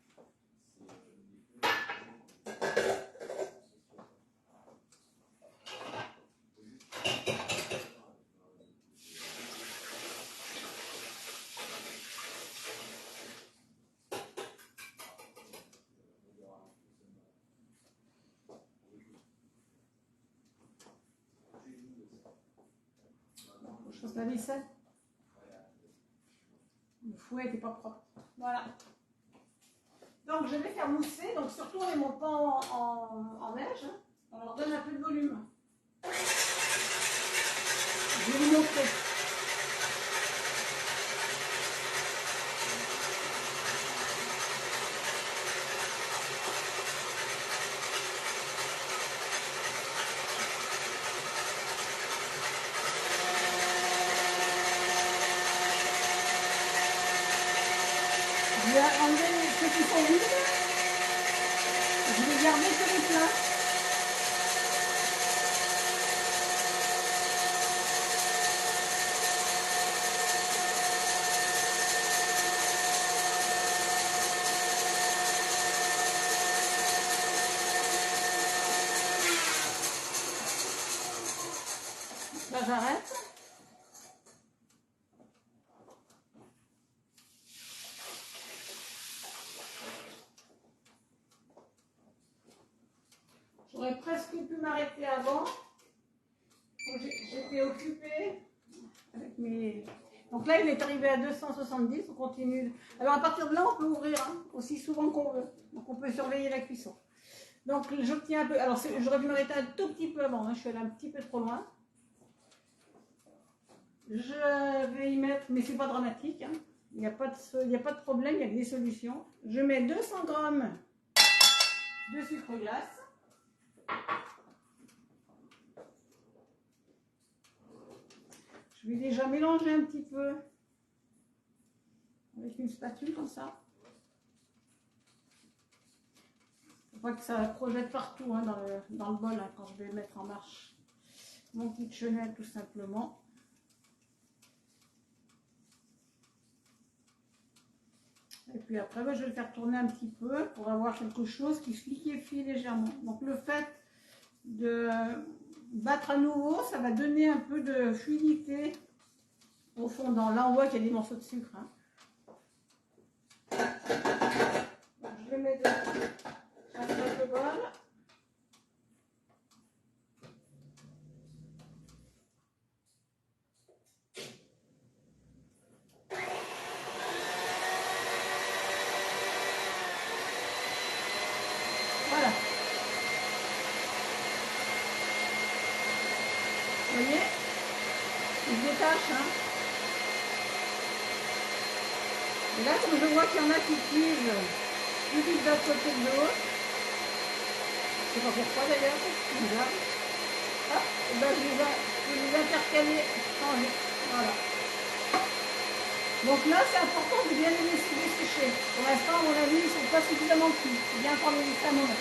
Je fasse la vaisselle. Le fouet n'était pas propre. Voilà. Donc je vais faire mousser. Donc surtout on les monte pas en neige. Hein. On leur donne un peu de volume. Je vais vous montrer. Je vais enlever ceux qui sont vides. Je vais garder que les pleins. Là j'arrête. J'aurais presque pu m'arrêter avant. J'étais occupée avec mes... Donc là, il est arrivé à 270, on continue. Alors à partir de là, on peut ouvrir hein, aussi souvent qu'on veut. Donc on peut surveiller la cuisson. Donc j'obtiens un peu... Alors j'aurais dû m'arrêter un tout petit peu avant, hein, je suis allée un petit peu trop loin. Je vais y mettre, mais c'est pas dramatique. Hein. Il n'y a pas de problème, il y a des solutions. Je mets 200 g de sucre glace. Je vais déjà mélanger un petit peu avec une spatule comme ça. Faut pas que ça projette partout hein, dans le bol hein, quand je vais mettre en marche mon kitchenette tout simplement. Et puis après, je vais le faire tourner un petit peu pour avoir quelque chose qui se liquéfie légèrement. Donc le fait de battre à nouveau, ça va donner un peu de fluidité au fondant. Là, on voit qu'il y a des morceaux de sucre. Hein. Donc, je vais mettre le bol. Voilà. Vous voyez? Il se détache. Hein. Et là, comme je vois qu'il y en a qui cuisent plus vite d'un côté que de l'autre, je ne sais pas pourquoi d'ailleurs, c'est bizarre. Ah, et ben je vais les intercaler, changer. Voilà. Donc là, c'est important de bien les laisser dessécher. Pour l'instant, à mon avis, ils ne sont pas suffisamment cuits. C'est bien pour les laisser à mon avis.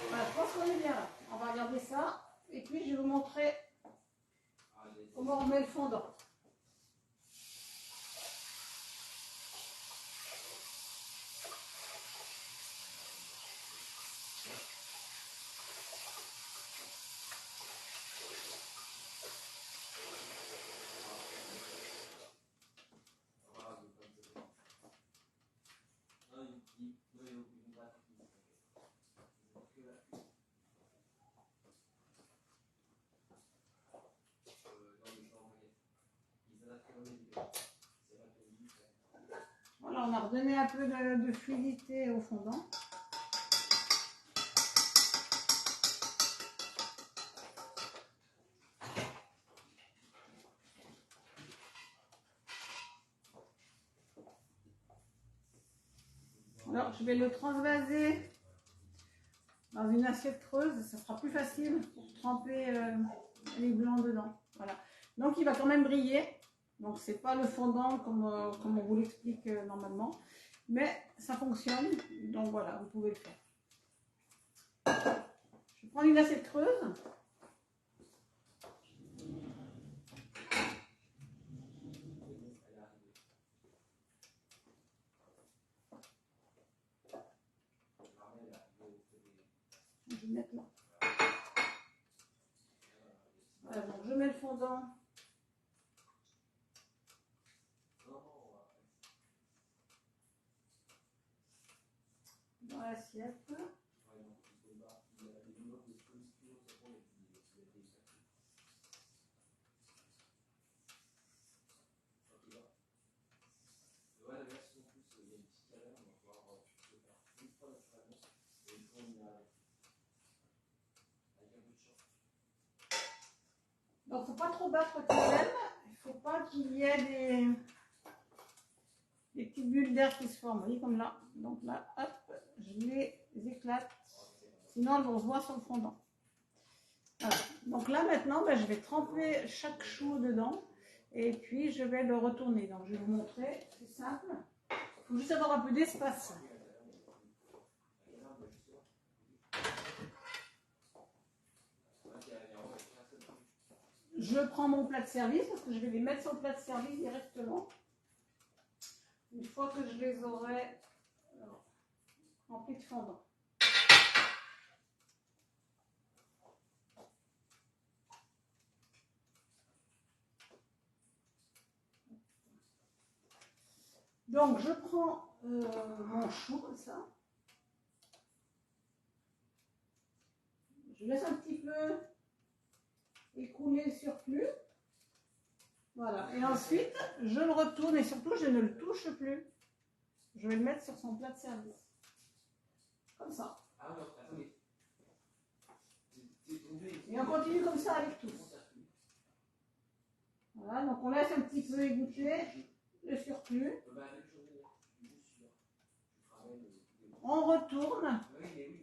Voilà, je pense qu'on est bien là. On va regarder ça. Et puis, je vais vous montrer comment on met le fondant. Voilà, on a redonné un peu de fluidité au fondant. Alors, je vais le transvaser dans une assiette creuse. Ça sera plus facile pour tremper les blancs dedans. Voilà. Donc, il va quand même briller. Donc, c'est pas le fondant comme on vous l'explique normalement. Mais ça fonctionne. Donc, voilà, vous pouvez le faire. Je prends une assiette creuse. Je vais mettre là. Voilà, donc je mets le fondant dans l'assiette. Donc, il ne faut pas trop battre quand même. Il ne faut pas qu'il y ait des petites bulles d'air qui se forment. Vous voyez, comme là. Donc là, hop, je les éclate. Sinon, elles vont se voir sur le fondant. Voilà. Donc là, maintenant, je vais tremper chaque chou dedans. Et puis, je vais le retourner. Donc, je vais vous montrer. C'est simple. Il faut juste avoir un peu d'espace. Je prends mon plat de service parce que je vais les mettre sur le plat de service directement. Une fois que je les aurai remplis de fondant. Donc je prends mon chou comme ça. Je laisse un petit peu écouler le surplus. Voilà. Et ensuite, je le retourne et surtout, je ne le touche plus. Je vais le mettre sur son plat de service. Comme ça. Et on continue comme ça avec tous. Voilà, donc on laisse un petit peu égoutter le surplus. On retourne.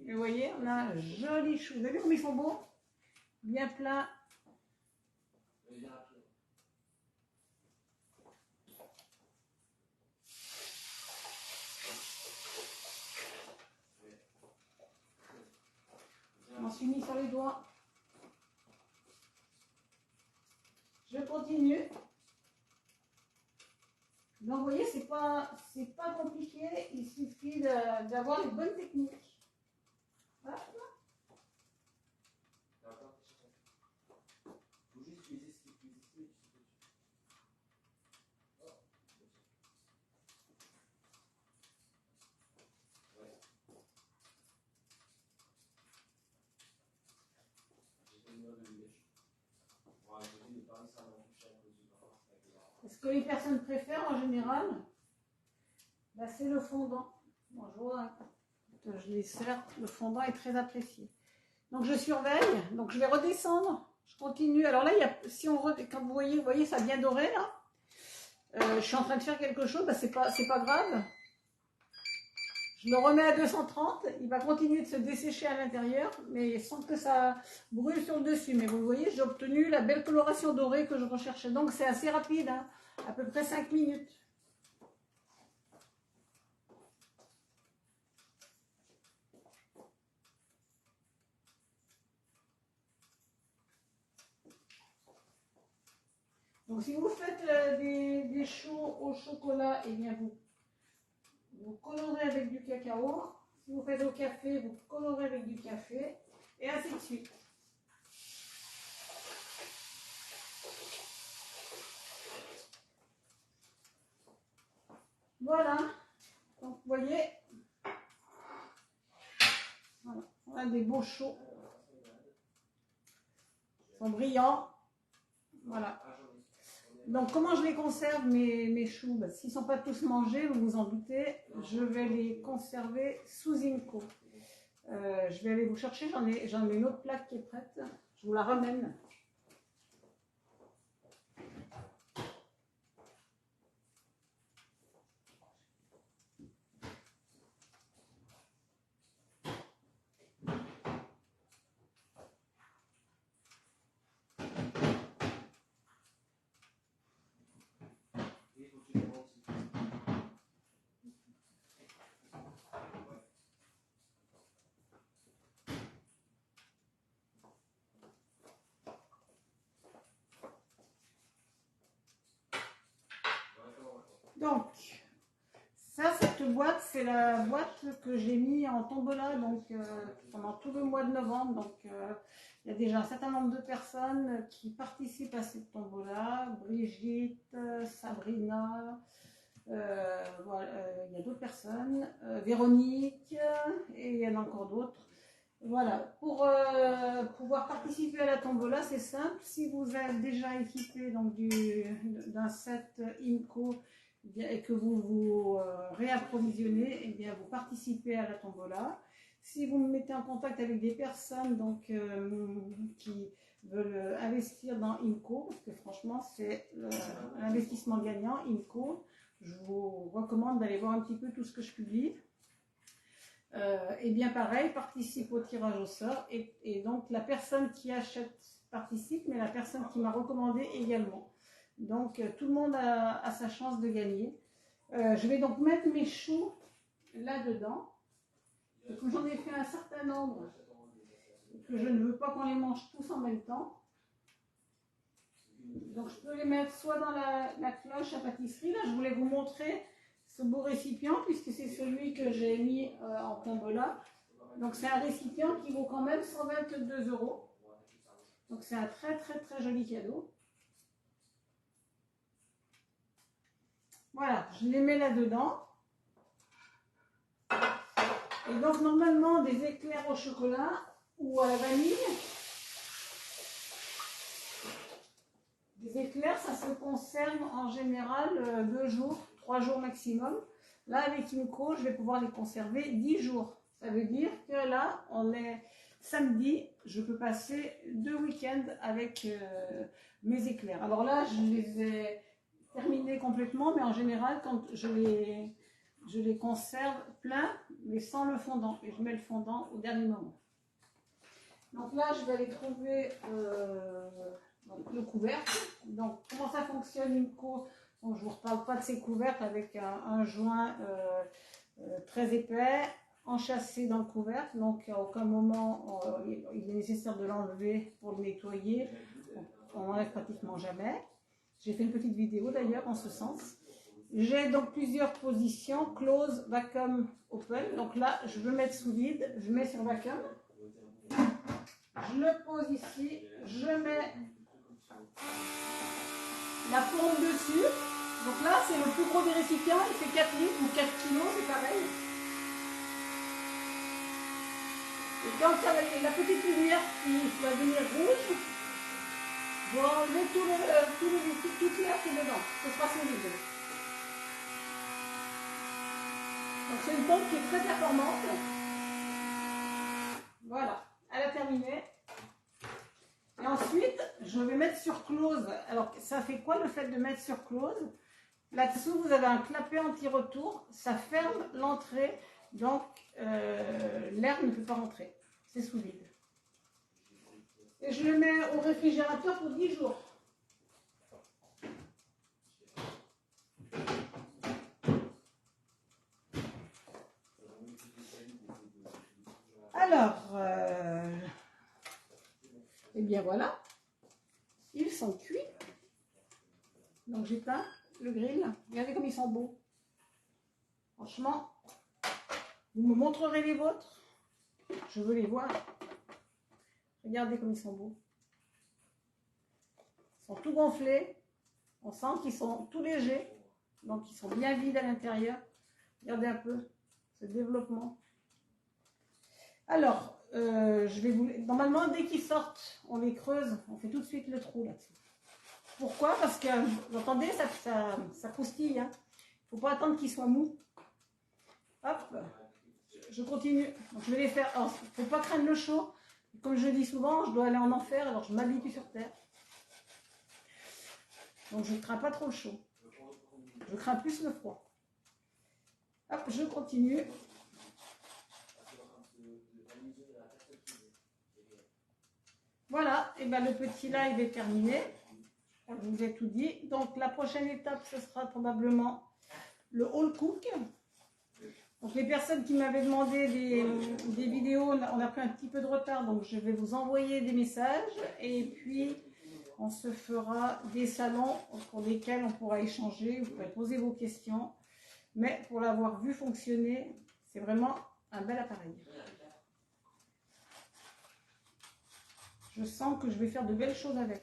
Et vous voyez, on a un joli chou. Vous avez vu comme ils sont beaux? Bien plein. On s'est mis sur les doigts. Je continue. Donc vous voyez, c'est pas compliqué. Il suffit d'avoir les bonnes techniques. Voilà. Ce que les personnes préfèrent en général, c'est le fondant. Bonjour, je les sers. Le fondant est très apprécié. Donc je surveille. Donc je vais redescendre. Je continue. Alors là, si on quand vous voyez, ça a bien doré là. Je suis en train de faire quelque chose. C'est pas grave. Je le remets à 230. Il va continuer de se dessécher à l'intérieur, mais sans que ça brûle sur le dessus. Mais vous voyez, j'ai obtenu la belle coloration dorée que je recherchais. Donc c'est assez rapide, hein, à peu près 5 minutes. Donc si vous faites des choux au chocolat, eh bien vous colorez avec du cacao. Si vous faites au café, vous colorez avec du café. Et ainsi de suite. Voilà. Donc vous voyez, voilà. On a des beaux choux. Ils sont brillants. Voilà. Donc comment je les conserve mes choux? S'ils ne sont pas tous mangés, vous vous en doutez, je vais les conserver sous Inco. Je vais aller vous chercher, j'en ai une autre plaque qui est prête. Je vous la ramène. Donc, ça, cette boîte, c'est la boîte que j'ai mis en tombola donc, pendant tout le mois de novembre. Donc, il y a déjà un certain nombre de personnes qui participent à cette tombola. Brigitte, Sabrina, voilà, il y a d'autres personnes, Véronique, et il y en a encore d'autres. Voilà, pour pouvoir participer à la tombola, c'est simple. Si vous êtes déjà équipé d'un set IMCO et que vous vous réapprovisionnez, eh bien, vous participez à la tombola. Si vous me mettez en contact avec des personnes donc, qui veulent investir dans IMCO, parce que franchement, c'est l'investissement gagnant, IMCO, je vous recommande d'aller voir un petit peu tout ce que je publie. Et bien pareil, participe au tirage au sort et donc la personne qui achète participe, mais la personne qui m'a recommandé également. Donc tout le monde a sa chance de gagner. Je vais donc mettre mes choux là-dedans. Comme j'en ai fait un certain nombre, que je ne veux pas qu'on les mange tous en même temps. Donc je peux les mettre soit dans la cloche à pâtisserie. Là, je voulais vous montrer ce beau récipient puisque c'est celui que j'ai mis en tombola. Donc c'est un récipient qui vaut quand même 122 €. Donc c'est un très très très joli cadeau. Voilà, je les mets là-dedans. Et donc normalement des éclairs au chocolat ou à la vanille. Des éclairs, ça se conserve en général 2 jours, 3 jours maximum. Là, avec IMCO, je vais pouvoir les conserver 10 jours. Ça veut dire que là, on est samedi, je peux passer 2 week-ends avec mes éclairs. Alors là, je les ai terminés complètement, mais en général, quand je les conserve plein, mais sans le fondant. Et je mets le fondant au dernier moment. Donc là, je vais aller trouver le couvercle. Donc, comment ça fonctionne IMCO? Donc, je ne vous reparle pas de ces couvercles avec un joint très épais, enchâssé dans le couvercle. Donc, à aucun moment, il est nécessaire de l'enlever pour le nettoyer. On n'enlève pratiquement jamais. J'ai fait une petite vidéo d'ailleurs en ce sens. J'ai donc plusieurs positions, close, vacuum, open. Donc là, je veux mettre sous vide, je mets sur vacuum. Je le pose ici, je mets la pompe dessus. Donc là, c'est le plus gros des récipients, il fait 4 litres ou 4 kilos, c'est pareil. Et quand il y a la petite lumière qui va devenir rouge, je vais enlever toute l'air qui est dedans. Ce sera son vide. Donc c'est une pompe qui est très performante. Voilà, elle a terminé. Et ensuite, je vais mettre sur close. Alors, ça fait quoi le fait de mettre sur close? Là-dessous, vous avez un clapet anti-retour. Ça ferme l'entrée. Donc, l'air ne peut pas rentrer. C'est sous vide. Et je le mets au réfrigérateur pour 10 jours. Alors, et bien voilà, ils sont cuits. Donc j'éteins le grill. Regardez comme ils sont beaux. Franchement, vous me montrerez les vôtres. Je veux les voir. Regardez comme ils sont beaux. Ils sont tout gonflés. On sent qu'ils sont tout légers. Donc ils sont bien vides à l'intérieur. Regardez un peu ce développement. Alors, je vais vous... Normalement, dès qu'ils sortent, on les creuse. On fait tout de suite le trou là-dessus. Pourquoi? Parce que, vous entendez, ça croustille. Hein. Il ne faut pas attendre qu'ils soient mous. Hop, je continue. Donc, je vais les faire. Il ne faut pas craindre le chaud. Comme je dis souvent, je dois aller en enfer, alors je m'habitue sur terre. Donc, je ne crains pas trop le chaud. Je crains plus le froid. Hop, je continue. Voilà, et bien le petit live est terminé. Je vous ai tout dit. Donc la prochaine étape, ce sera probablement le whole cook. Donc les personnes qui m'avaient demandé des vidéos, on a pris un petit peu de retard, donc je vais vous envoyer des messages. Et puis On se fera des salons pour lesquels on pourra échanger, vous pourrez poser vos questions. Mais pour l'avoir vu fonctionner, c'est vraiment un bel appareil. Je sens que je vais faire de belles choses avec.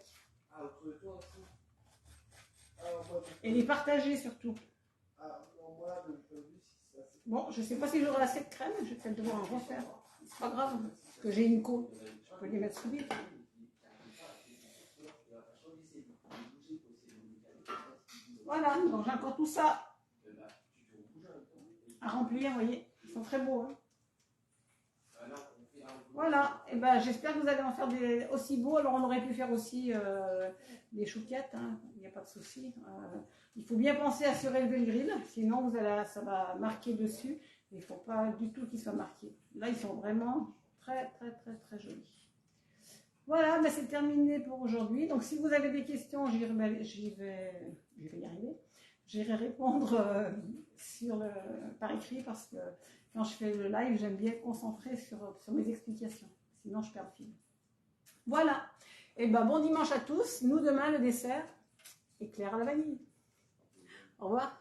Et les partager surtout. Bon, je ne sais pas si j'aurai assez de crème, je vais peut-être devoir en refaire. C'est pas grave, parce que j'ai une côte. Je peux les mettre sous vide. Voilà, donc j'ai encore tout ça à remplir, vous voyez. Ils sont très beaux. Hein. Voilà, et ben j'espère que vous allez en faire des aussi beaux. Alors on aurait pu faire aussi des chouquettes, hein. Il n'y a pas de souci. Il faut bien penser à surélever le grill, sinon vous allez, ça va marquer dessus. Il ne faut pas du tout qu'ils soient marqués. Là, ils sont vraiment très jolis. Voilà, ben c'est terminé pour aujourd'hui. Donc si vous avez des questions, je vais y arriver. J'irai répondre par écrit parce que quand je fais le live, j'aime bien être concentrée sur mes explications. Sinon, je perds le fil. Voilà. Et ben bon dimanche à tous. Nous, demain, le dessert, éclair à la vanille. Au revoir.